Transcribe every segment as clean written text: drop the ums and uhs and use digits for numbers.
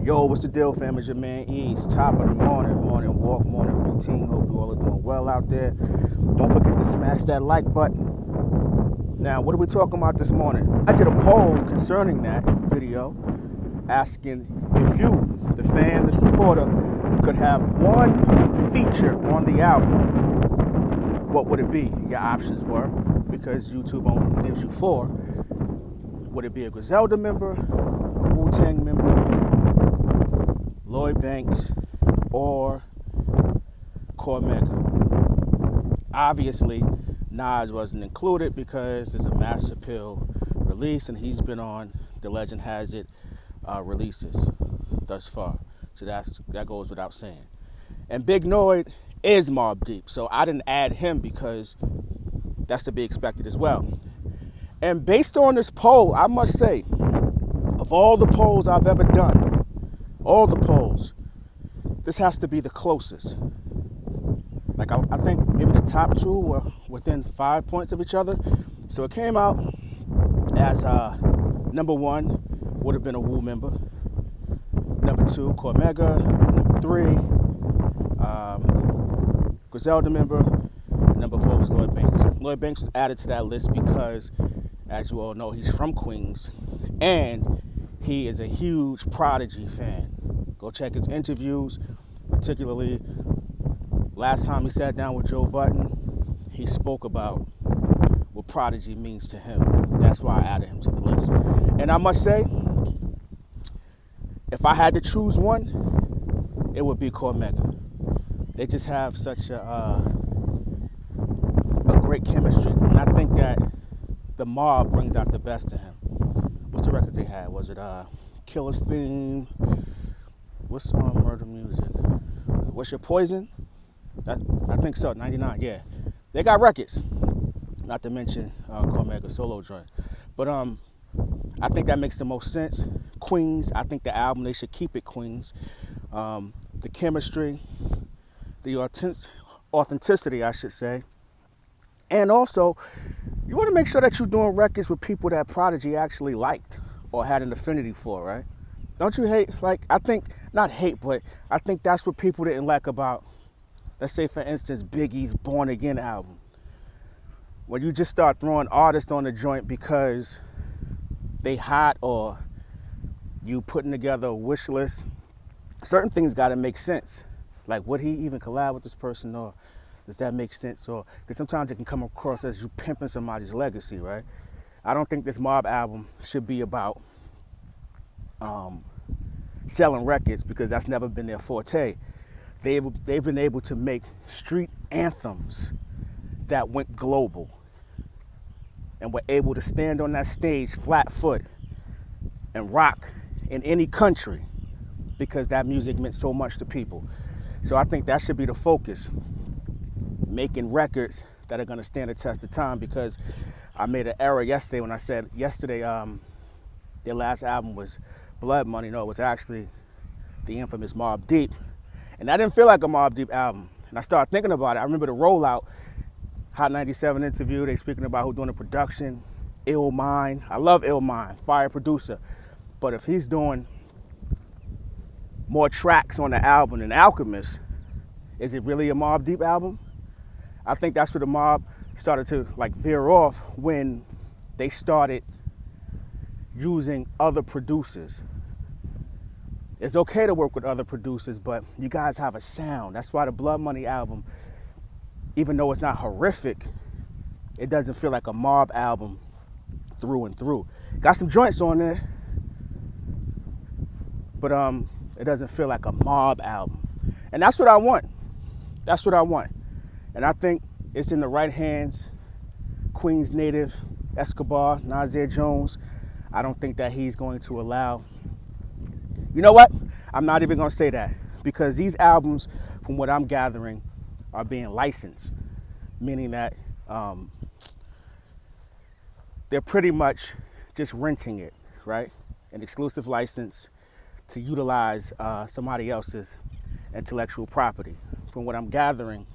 Yo, what's the deal, fam? It's your man Eeze. Top of the morning walk, morning routine. Hope you all are doing well out there. Don't forget to smash that like button. Now, what are we talking about this morning? I did a poll concerning that video, asking if you, the fan, the supporter, could have one feature on the album, what would it be? Your options were, because YouTube only gives you 4. Would it be a Griselda member, a Wu-Tang member, Lloyd Banks, or Cormega? Obviously, Nas wasn't included because it's a mass appeal release, and he's been on The Legend Has It releases thus far. So that goes without saying. And Big Noid is Mobb Deep, so I didn't add him because that's to be expected as well. And based on this poll, I must say, of all the polls I've ever done, all the polls, this has to be the closest. Like I think maybe the top 2 were within 5 points of each other. So it came out as number 1 would have been a Wu member, number 2 Cormega, number 3 Griselda member, number 4 was Lloyd Banks. Lloyd Banks was added to that list because, as you all know, he's from Queens and he is a huge Prodigy fan. Go check his interviews, particularly last time he sat down with Joe Budden, he spoke about what Prodigy means to him. That's why I added him to the list. And I must say, if I had to choose one, it would be Cormega. They just have such a great chemistry. And I think that the Mob brings out the best in him. What's the records they had? Was it Killer's Theme? What's Murder Music? What's Your Poison? I think so, 99, yeah. They got records. Not to mention Cormega solo joint. But I think that makes the most sense. Queens, I think the album, they should keep it Queens. The chemistry, the authenticity, I should say. And also, you want to make sure that you're doing records with people that Prodigy actually liked or had an affinity for, right? Don't you hate, I think, not hate, but I think that's what people didn't like about, let's say, for instance, Biggie's Born Again album. When you just start throwing artists on the joint because they hot, or you putting together a wish list, certain things got to make sense. Like, would he even collab with this person, or does that make sense? Or because sometimes it can come across as you pimping somebody's legacy, right? I don't think this Mobb album should be about selling records, because that's never been their forte. They've been able to make street anthems that went global and were able to stand on that stage flat foot and rock in any country because that music meant so much to people. So I think that should be the focus, making records that are going to stand the test of time, because I made an error yesterday when I said their last album was Blood Money. No, it was actually the infamous Mobb Deep. And that didn't feel like a Mobb Deep album. And I started thinking about it. I remember the rollout, Hot 97 interview, they speaking about who's doing the production, Ill Mind. I love Ill Mind, fire producer. But if he's doing more tracks on the album than Alchemist, is it really a Mobb Deep album? I think that's where the Mob started to veer off, when they started using other producers. It's okay to work with other producers, but you guys have a sound. That's why the Blood Money album, even though it's not horrific, it doesn't feel like a Mob album through and through. Got some joints on there, but it doesn't feel like a Mob album. And that's what I want. That's what I want. And I think it's in the right hands. Queens native, Escobar, Nasir Jones. I don't think that he's going to allow. You know what? I'm not even going to say that, because these albums, from what I'm gathering, are being licensed, meaning that they're pretty much just renting it, right? An exclusive license to utilize somebody else's intellectual property. From what I'm gathering,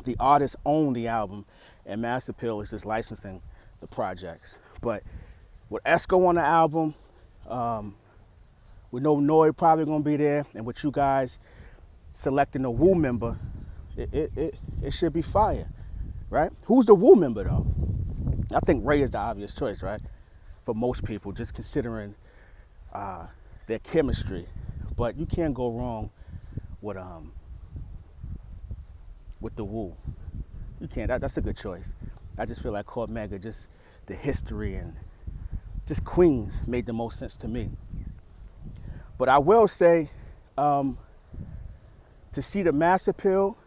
the artists own the album, and Mass Appeal is just licensing the projects. But with Esco on the album, We know Noy probably gonna be there, and with you guys selecting a Wu member, it should be fire, right? Who's the Wu member though? I think Ray is the obvious choice, right? For most people, just considering their chemistry. But you can't go wrong with the Wu. You can't. That's a good choice. I just feel like Cormega, just the history and just Queens made the most sense to me. But I will say, to see the mass appeal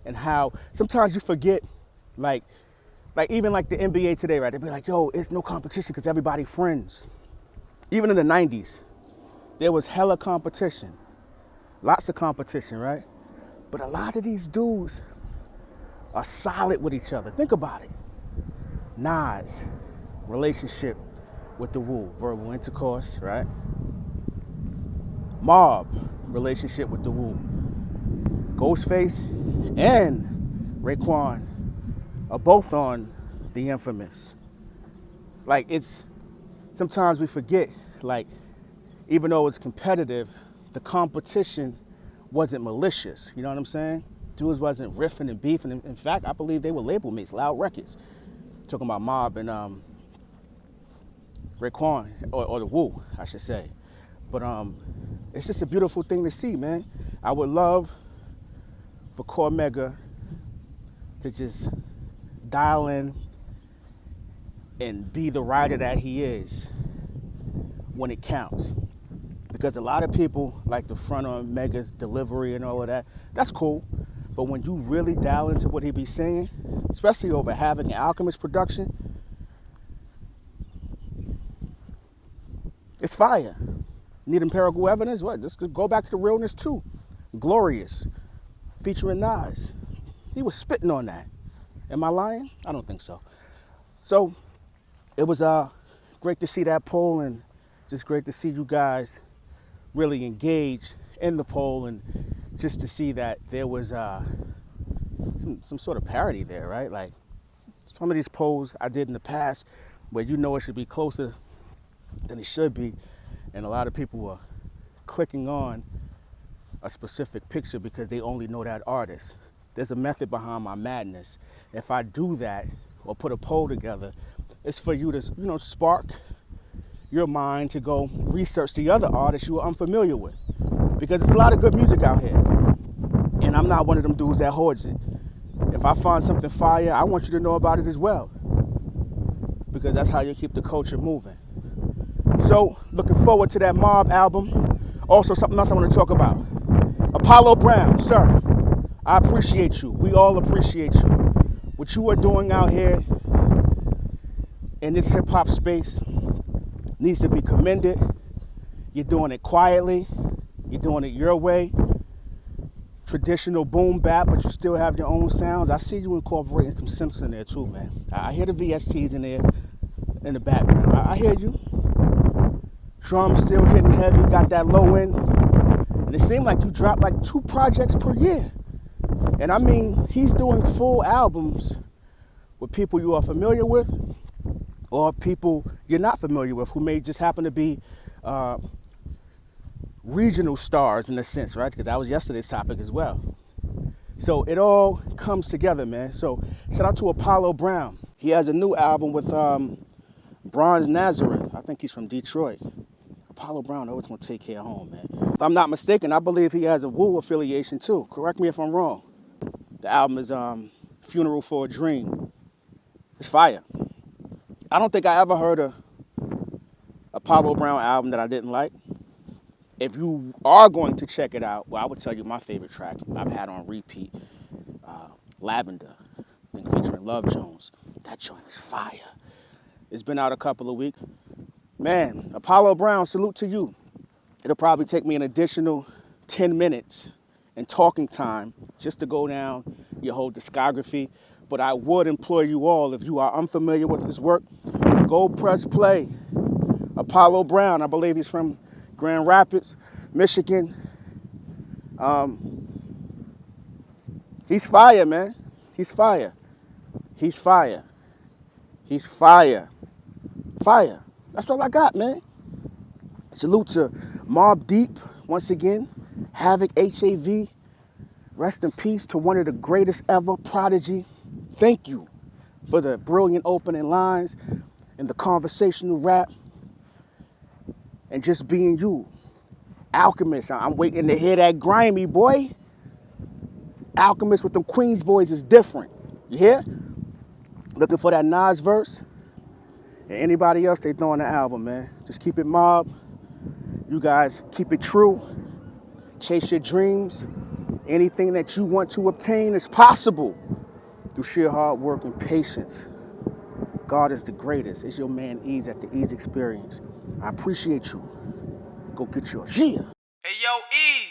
and how sometimes you forget, like even like the NBA today, right? They be like, yo, it's no competition because everybody friends. Even in the 90s, there was hella competition. Lots of competition, right? But a lot of these dudes are solid with each other. Think about it. Nas, relationship with the Wu, verbal intercourse, right? Mobb, relationship with the Wu. Ghostface and Raekwon are both on the Infamous. Like, it's, sometimes we forget, like, even though it's competitive, the competition wasn't malicious, you know what I'm saying? Dudes wasn't riffing and beefing. In fact, I believe they were label mates, Loud Records. Talking about Mobb and Raekwon, or the Wu, I should say. But it's just a beautiful thing to see, man. I would love for Cormega to just dial in and be the writer that he is when it counts. Because a lot of people like to front on Mega's delivery and all of that. That's cool. But when you really dial into what he be saying, especially over Havoc and Alchemist production, it's fire. Need empirical evidence? What? Just go back to the realness too. Glorious, featuring Nas. He was spitting on that. Am I lying? I don't think so. So it was great to see that poll, and just great to see you guys really engage in the poll, and just to see that there was some sort of parity there, right? Like some of these polls I did in the past where you know it should be closer than it should be, and a lot of people were clicking on a specific picture because they only know that artist. There's a method behind my madness. If I do that or put a poll together, it's for you to, you know, spark your mind to go research the other artists you are unfamiliar with. Because there's a lot of good music out here. And I'm not one of them dudes that hoards it. If I find something fire, I want you to know about it as well. Because that's how you keep the culture moving. So, looking forward to that Mobb album. Also, something else I want to talk about. Apollo Brown, sir, I appreciate you. We all appreciate you. What you are doing out here in this hip-hop space needs to be commended. You're doing it quietly. You're doing it your way. Traditional boom bap, but you still have your own sounds. I see you incorporating some synths in there too, man. I hear the VSTs in there in the background. I hear you. Drums still hitting heavy, got that low end. And it seemed like you dropped like 2 projects per year. And I mean, he's doing full albums with people you are familiar with or people you're not familiar with who may just happen to be regional stars in a sense, right? Because that was yesterday's topic as well. So it all comes together, man. So shout out to Apollo Brown. He has a new album with Bronze Nazareth. I think he's from Detroit. Apollo Brown always gonna take care of home, man. If I'm not mistaken, I believe he has a Wu affiliation too. Correct me if I'm wrong. The album is Funeral for a Dream. It's fire. I don't think I ever heard a Apollo Brown album that I didn't like. If you are going to check it out, well, I would tell you my favorite track I've had on repeat, Lavender, I think featuring Love Jones. That joint is fire. It's been out a couple of weeks. Man, Apollo Brown, salute to you. It'll probably take me an additional 10 minutes and talking time just to go down your whole discography. But I would implore you all, if you are unfamiliar with his work, go press play. Apollo Brown, I believe he's from Grand Rapids, Michigan. He's fire, man. He's fire. He's fire. He's fire. Fire. That's all I got, man. Salute to Mobb Deep, once again, Havoc, HAV, rest in peace to one of the greatest ever, Prodigy. Thank you for the brilliant opening lines and the conversational rap and just being you. Alchemist, I'm waiting to hear that grimy, boy. Alchemist with them Queens boys is different. You hear? Looking for that Nas verse. And anybody else they throw on the album, man. Just keep it mob. You guys keep it true. Chase your dreams. Anything that you want to obtain is possible through sheer hard work and patience. God is the greatest. It's your man Eeze at the Eeze Experience. I appreciate you. Go get yours. Yeah. Hey, yo, Eeze.